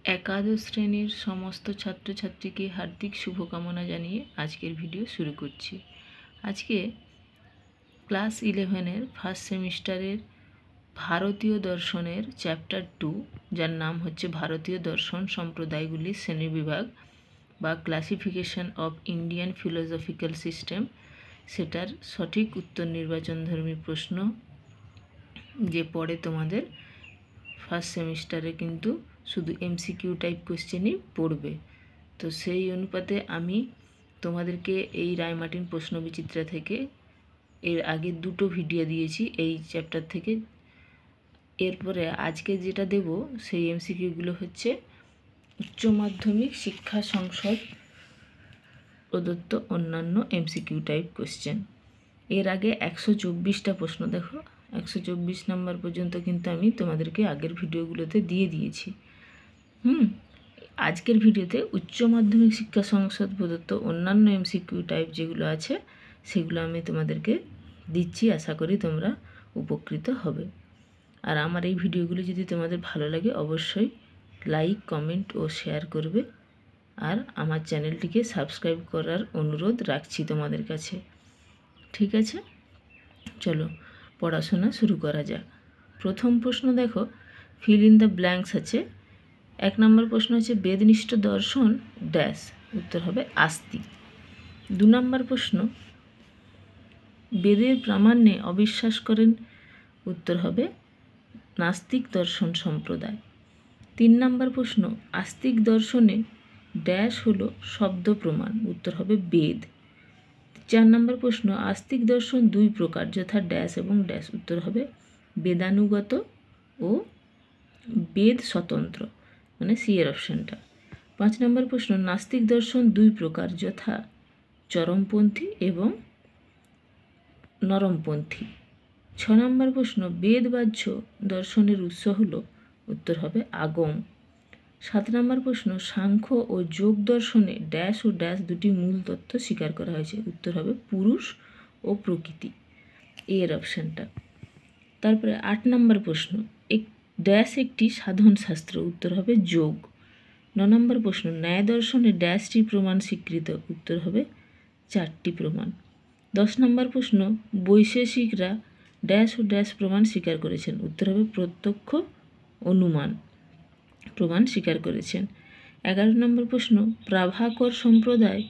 একাদশ শ্রেণীর সমস্ত ছাত্রছাত্রীকে হার্দিক শুভকামনা জানিয়ে আজকের ভিডিও শুরু করছি। আজকে ক্লাস 11-এর ফার্স্ট সেমিস্টারের ভারতীয় দর্শনের চ্যাপ্টার 2, যার নাম হচ্ছে ভারতীয় দর্শন সম্প্রদায়গুলির শ্রেণীবিভাগ বা classification of Indian philosophical system, সেটার সঠিক উত্তর নির্বাচনধর্মী প্রশ্ন যে পড়ে তোমাদের ফার্স্ট সেমিস্টারে কিন্তু শুধু এমসিকিউ টাইপ কোশ্চেনই পড়বে। তো সেই অনুপাতে আমি তোমাদেরকে এই রায়মার্টিন প্রশ্নবিচিত্রা থেকে এর আগে 2টো ভিডিও দিয়েছি এই চ্যাপ্টার থেকে। এরপরে আজকে যেটা দেব সেই এমসিকিউগুলো হচ্ছে উচ্চ মাধ্যমিক শিক্ষা সংসদ প্রদত্ত অন্যান্য এমসিকিউ টাইপ কোশ্চেন। এর আগে 124টা প্রশ্ন, দেখো 124 নাম্বার পর্যন্ত কিন্তু আমি তোমাদেরকে আগের ভিডিওগুলোতে দিয়ে দিয়েছি। আজকের ভিডিওতে উচ্চ মাধ্যমিক শিক্ষা সংসদ প্রদত্ত অন্যান্য এমসিকিউ টাইপ যেগুলো আছে সেগুলো আমি তোমাদেরকে দিচ্ছি। আশা করি তোমরা উপকৃত হবে। আর আমার এই ভিডিওগুলো যদি তোমাদের ভালো লাগে অবশ্যই লাইক, কমেন্ট ও শেয়ার করবে। আর আমার চ্যানেলটিকে সাবস্ক্রাইব করার অনুরোধ রাখছি তোমাদের কাছে। ঠিক আছে, চলো পড়াশোনা শুরু করা যাক। প্রথম প্রশ্ন দেখো, ফিল ইন দ্য ব্ল্যাঙ্কস আছে। 1 নম্বর প্রশ্ন হচ্ছে বেদনিষ্ঠ দর্শন ড্যাশ, উত্তর হবে আস্তিক। 2 নম্বর প্রশ্ন বেদের প্রামাণ্যে অবিশ্বাস করেন, উত্তর হবে নাস্তিক দর্শন সম্প্রদায়। 3 নম্বর প্রশ্ন আস্তিক দর্শনে ড্যাশ হলো শব্দ প্রমাণ, উত্তর হবে বেদ। 4 নম্বর প্রশ্ন আস্তিক দর্শন 2 প্রকার যথা ড্যাশ এবং ড্যাশ, উত্তর হবে বেদানুগত ও বেদ স্বতন্ত্র, মানে সি এর অপশানটা। 5 নম্বর প্রশ্ন নাস্তিক দর্শন 2 প্রকার যথা চরমপন্থী এবং নরমপন্থী। 6 নম্বর প্রশ্ন বেদবাহ্য দর্শনের উৎস হলো, উত্তর হবে আগম। 7 নম্বর প্রশ্ন সাংখ্য ও যোগ দর্শনে ড্যাশ ও ড্যাশ দুটি মূল তত্ত্ব স্বীকার করা হয়েছে, উত্তর হবে পুরুষ ও প্রকৃতি, এর অপশানটা। তারপরে 8 নম্বর প্রশ্ন ড্যাশ একটি সাধন শাস্ত্র, উত্তর হবে যোগ। 9 নম্বর প্রশ্ন ন্যায় দর্শনে ড্যাশটি প্রমাণ স্বীকৃত, উত্তর হবে 4টি প্রমাণ। 10 নম্বর প্রশ্ন বৈশেষিকরা ড্যাশ ও ড্যাশ প্রমাণ স্বীকার করেছেন, উত্তর হবে প্রত্যক্ষ অনুমান প্রমাণ স্বীকার করেছেন। 11 নম্বর প্রশ্ন প্রাভাকর সম্প্রদায়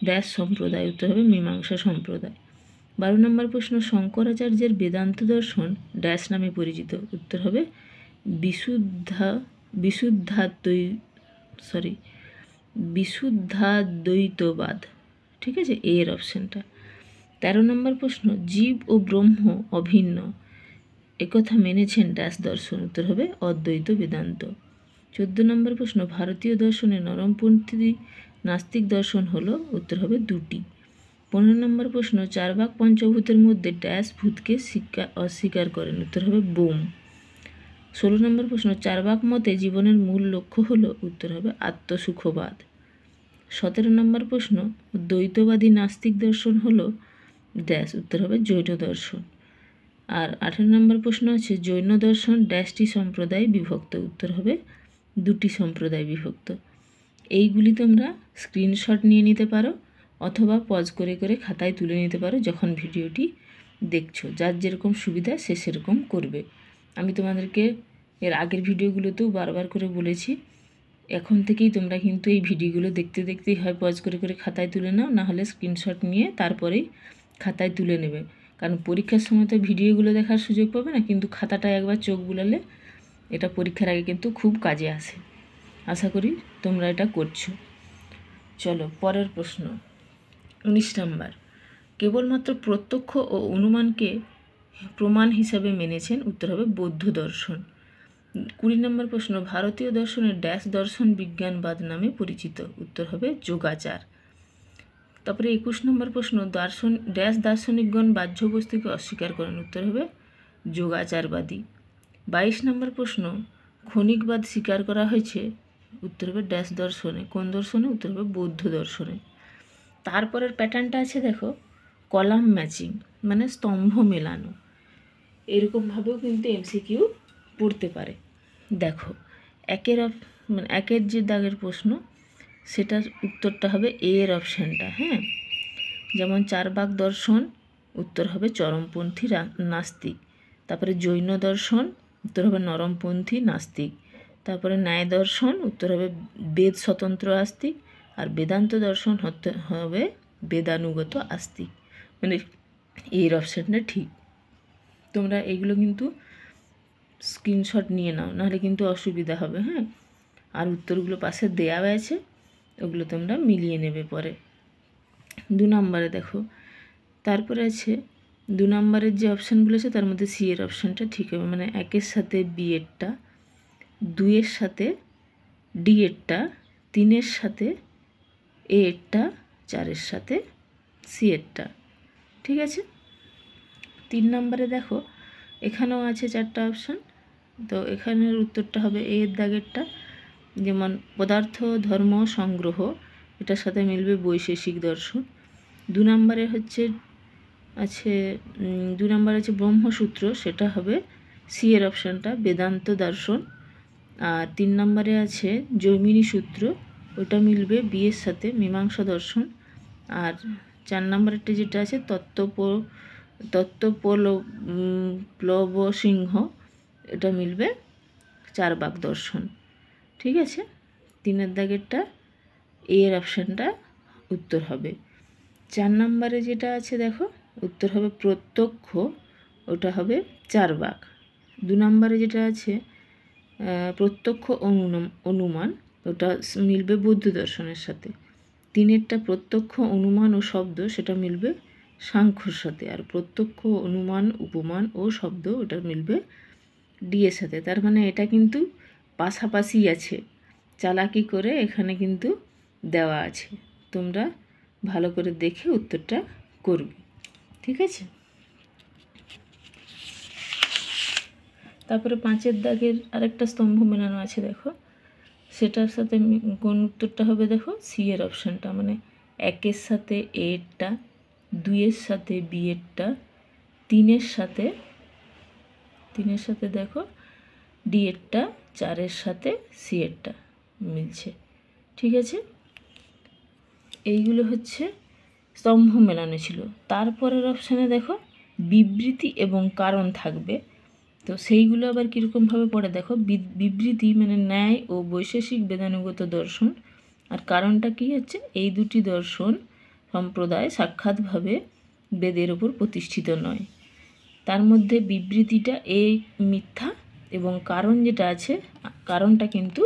ড্যাশ সম্প্রদায়, উত্তর হবে মীমাংসা সম্প্রদায়। 12 নম্বর প্রশ্ন শঙ্করাচার্যের বেদান্ত দর্শন ড্যাশ নামে পরিচিত, উত্তর হবে বিশুদ্ধাদ্বৈতবাদ, ঠিক আছে, এর অপশানটা। 13 নম্বর প্রশ্ন জীব ও ব্রহ্ম অভিন্ন একথা মেনেছেন ড্যাশ দর্শন, উত্তর হবে অদ্বৈত বেদান্ত। 14 নম্বর প্রশ্ন ভারতীয় দর্শনে নরমপন্থী নাস্তিক দর্শন হলো, উত্তর হবে 2টি। 15 নম্বর প্রশ্ন চারবাক পঞ্চভূতের মধ্যে ড্যাশ ভূতকে অস্বীকার করেন, উত্তর হবে বোম। 16 নম্বর প্রশ্ন চারবাক মতে জীবনের মূল লক্ষ্য হলো, উত্তর হবে আত্মসুখবাদ। 17 নম্বর প্রশ্ন দ্বৈতবাদী নাস্তিক দর্শন হলো ড্যাশ, উত্তর হবে জৈন দর্শন। আর 18 নম্বর প্রশ্ন আছে জৈন দর্শন ড্যাশটি সম্প্রদায় বিভক্ত, উত্তর হবে 2টি সম্প্রদায় বিভক্ত। এইগুলি তোমরা স্ক্রিনশট নিয়ে নিতে পারো অথবা পজ করে করে খাতায় তুলে নিতে পারো যখন ভিডিওটি দেখছো। যার যেরকম সুবিধা সে সেরকম করবে। আমি তোমাদেরকে এর আগের ভিডিওগুলোতেও বারবার করে বলেছি, এখন থেকেই তোমরা কিন্তু এই ভিডিওগুলো দেখতে দেখতেই হয় পজ করে করে খাতায় তুলে নাও, না হলে স্ক্রিনশট নিয়ে তারপরেই খাতায় তুলে নেবে। কারণ পরীক্ষার সময় তো ভিডিওগুলো দেখার সুযোগ পাবে না, কিন্তু খাতাটা একবার চোখ বুলালে এটা পরীক্ষার আগে কিন্তু খুব কাজে আসে। আশা করি তোমরা এটা করছো। চলো পরের প্রশ্ন 19 নম্বর কেবলমাত্র প্রত্যক্ষ ও অনুমানকে প্রমাণ হিসাবে মেনেছেন, উত্তর হবে বৌদ্ধ দর্শন। 20 নম্বর প্রশ্ন ভারতীয় দর্শনের ড্যাশ দর্শন বিজ্ঞানবাদ নামে পরিচিত, উত্তর হবে যোগাচার। তারপরে 21 নম্বর প্রশ্ন ড্যাশ দার্শনিকগণ বাহ্য বস্তুকে অস্বীকার করেন, উত্তর হবে যোগাচারবাদী। 22 নম্বর প্রশ্ন ক্ষণিকবাদ স্বীকার করা হয়েছে, উত্তর হবে ড্যাশ দর্শনে, কোন দর্শনে, উত্তর হবে বৌদ্ধ দর্শনে। তারপরের প্যাটার্নটা আছে দেখো কলাম ম্যাচিং, মানে স্তম্ভ মেলানো, এরকমভাবেও কিন্তু এমসিকিউ পড়তে পারে। দেখো মানে একের যে দাগের প্রশ্ন সেটার উত্তরটা হবে এ এর অপশানটা। হ্যাঁ, যেমন চারবাক দর্শন উত্তর হবে চরমপন্থী নাস্তিক। তারপরে জৈন দর্শন উত্তর হবে নরমপন্থী নাস্তিক। তারপরে ন্যায় দর্শন উত্তর হবে বেদ স্বতন্ত্র আস্তিক। আর বেদান্ত দর্শন হতে হবে বেদানুগত আস্তিক। মানে এর অপশানটা ঠিক। তোমরা এগুলো কিন্তু স্ক্রিনশট নিয়ে নাও, নাহলে কিন্তু অসুবিধা হবে। হ্যাঁ, আর উত্তরগুলো পাশে দেওয়া আছে, ওগুলো তোমরা মিলিয়ে নেবে পরে। 2 নম্বরে দেখো, তারপরে আছে 2 নম্বরের যে অপশানগুলো আছে তার মধ্যে সি এর অপশানটা ঠিক হবে। মানে 1-এর সাথে বি এরটা, 2-এর সাথে ডি এরটা, 3-এর সাথে এ এরটা, 4-এর সাথে সি এরটা। ঠিক আছে। 3 নম্বরে দেখো, এখানেও আছে 4টা অপশান। তো এখানের উত্তরটা হবে এ এর দাগেরটা, যেমন পদার্থ ধর্ম সংগ্রহ, এটার সাথে মিলবে বৈশেষিক দর্শন। 2 নম্বরে আছে 2 নম্বরে আছে ব্রহ্মসূত্র, সেটা হবে সি এর অপশানটা বেদান্ত দর্শন। আর 3 নম্বরে আছে জৈমিনী সূত্র, ওটা মিলবে বি এর সাথে মীমাংসা দর্শন। আর 4 নম্বরেরটা যেটা আছে তত্ত্বপ্লবসিংহ, এটা মিলবে চারবাক দর্শন। ঠিক আছে। 3-এর দাগেরটা এ এর অপশানটা উত্তর হবে। 4 নম্বরে যেটা আছে দেখো, উত্তর হবে প্রত্যক্ষ, ওটা হবে চারবাক। 2 নম্বরে যেটা আছে প্রত্যক্ষ অনুমান, ওটা মিলবে বৌদ্ধ দর্শনের সাথে। 3-এরটা প্রত্যক্ষ অনুমান ও শব্দ, সেটা মিলবে সাংখ্যর সাথে। আর প্রত্যক্ষ অনুমান উপমান ও শব্দ, ওটা মিলবে ডি এর সাথে। তার মানে এটা কিন্তু পাশাপাশি আছে, চালাকি করে এখানে কিন্তু দেওয়া আছে। তোমরা ভালো করে দেখে উত্তরটা করবে। ঠিক আছে। তারপরে 5-এর দাগের আরেকটা স্তম্ভ মেলানো আছে দেখো, সেটার সাথে কোন উত্তরটা হবে দেখো, সি এর অপশানটা। মানে 1-এর সাথে এ এরটা, 2-এর সাথে বি এরটা, 3-এর সাথে দেখো ডি এরটা, 4-এর সাথে সি এরটা মিলছে। ঠিক আছে। এইগুলো হচ্ছে স্তম্ভ মেলানো ছিল। তারপরের অপশানে দেখো বিবৃতি এবং কারণ থাকবে। তো সেইগুলো আবার কীরকমভাবে পড়ে দেখো, বিবৃতি মানে ন্যায় ও বৈশেষিক বেদানুগত দর্শন। আর কারণটা কি হচ্ছে, এই দুটি দর্শন সম্প্রদায় সাক্ষাৎভাবে বেদের ওপর প্রতিষ্ঠিত নয়। তার মধ্যে বিবৃতিটা এই মিথ্যা এবং কারণ যেটা আছে, কারণটা কিন্তু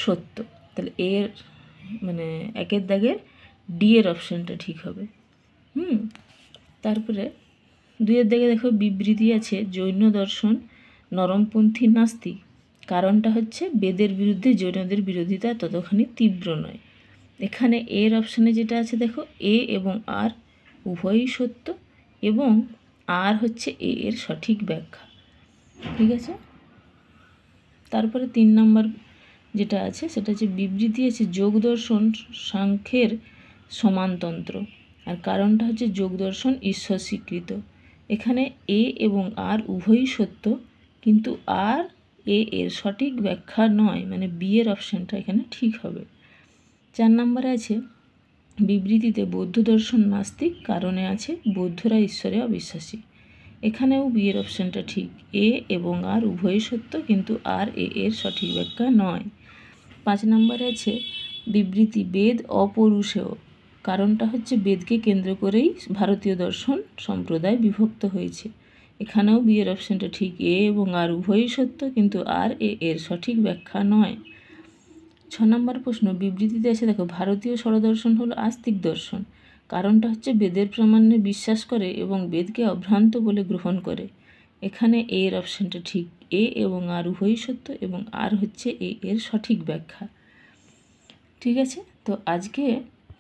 সত্য। তাহলে এর মানে 1-এর দাগের ডি এর অপশানটা ঠিক হবে। তারপরে 2-এর দাগে দেখো বিবৃতি আছে জৈন দর্শন নরমপন্থী নাস্তিক। কারণটা হচ্ছে বেদের বিরুদ্ধে জৈনদের বিরোধিতা ততখানি তীব্র নয়। এখানে এর অপশানে যেটা আছে দেখো, এ এবং আর উভয়ই সত্য এবং আর হচ্ছে এ এর সঠিক ব্যাখ্যা। ঠিক আছে। তারপরে 3 নম্বর যেটা আছে সেটা হচ্ছে বিবৃতি আছে যোগ দর্শন সাংখ্যের সমানতন্ত্র। আর কারণটা হচ্ছে যোগ দর্শন ঈশ্বর স্বীকৃত। এখানে এ এবং আর উভয়ই সত্য, কিন্তু আর এ এর সঠিক ব্যাখ্যা নয়। মানে বি এর অপশানটা এখানে ঠিক হবে। 4 নম্বরে আছে বিবৃতিতে বৌদ্ধ দর্শন নাস্তিক, কারণে আছে বৌদ্ধরা ঈশ্বরে অবিশ্বাসী। এখানেও বি এর অপশানটা ঠিক, এ এবং আর উভয়ই সত্য, কিন্তু আর এ এর সঠিক ব্যাখ্যা নয়। 5 নম্বরে আছে বিবৃতি বেদ অপৌরুষেয়। কারণটা হচ্ছে বেদকে কেন্দ্র করেই ভারতীয় দর্শন সম্প্রদায় বিভক্ত হয়েছে। এখানেও বি এর অপশানটা ঠিক, এ এবং আর উভয়ই সত্য, কিন্তু আর এ এর সঠিক ব্যাখ্যা নয়। 6 নম্বর প্রশ্ন, বিবৃতিতে আছে দেখো ভারতীয় ষড়দর্শন হলো আস্তিক দর্শন। কারণটা হচ্ছে বেদের প্রামাণ্যে বিশ্বাস করে এবং বেদকে অভ্রান্ত বলে গ্রহণ করে। এখানে এ এর অপশানটা ঠিক, এ এবং আর উভয়ই সত্য এবং আর হচ্ছে এ এর সঠিক ব্যাখ্যা। ঠিক আছে। তো আজকে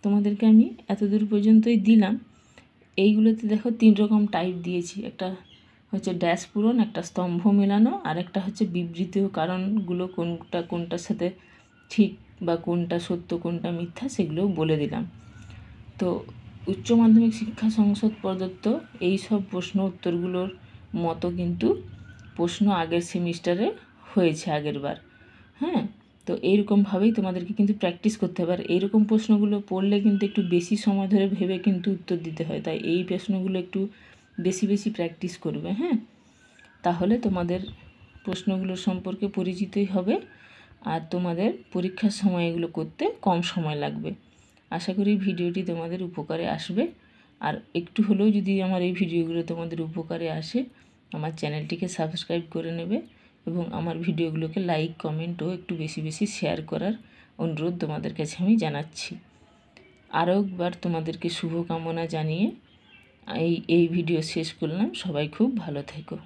তোমাদেরকে আমি এতদূর পর্যন্তই দিলাম। এইগুলোতে দেখো 3 রকম টাইপ দিয়েছি, একটা হচ্ছে ড্যাশ পূরণ, একটা স্তম্ভ মেলানো, আর একটা হচ্ছে বিবৃতি ও কারণগুলো কোনটার সাথে ঠিক বা কোনটা সত্য কোনটা মিথ্যা সেগুলোও বলে দিলাম। তো উচ্চ মাধ্যমিক শিক্ষা সংসদ প্রদত্ত এই সব প্রশ্ন উত্তরগুলোর মতো কিন্তু প্রশ্ন আগের সেমিস্টারে হয়েছে আগের বার। হ্যাঁ, তো এইরকমভাবেই তোমাদেরকে কিন্তু প্র্যাকটিস করতে হবে। আর এইরকম প্রশ্নগুলো পড়লে কিন্তু একটু বেশি সময় ধরে ভেবে কিন্তু উত্তর দিতে হয়, তাই এই প্রশ্নগুলো একটু বেশি বেশি প্র্যাকটিস করবে। হ্যাঁ, তাহলে তোমাদের প্রশ্নগুলো সম্পর্কে পরিচিতই হবে আর তোমাদের পরীক্ষার সময় এগুলো করতে কম সময় লাগবে। আশা করি ভিডিওটি তোমাদের উপকারে আসবে। আর একটু হলেও যদি আমার এই ভিডিওগুলো তোমাদের উপকারে আসে, আমার চ্যানেলটিকে সাবস্ক্রাইব করে নেবে এবং আমার ভিডিওগুলোকে লাইক, কমেন্ট ও একটু বেশি বেশি শেয়ার করার অনুরোধ তোমাদের কাছে আমি জানাচ্ছি। আরও একবার তোমাদেরকে শুভকামনা জানিয়ে এই ভিডিও শেষ করলাম। সবাই খুব ভালো থেকো।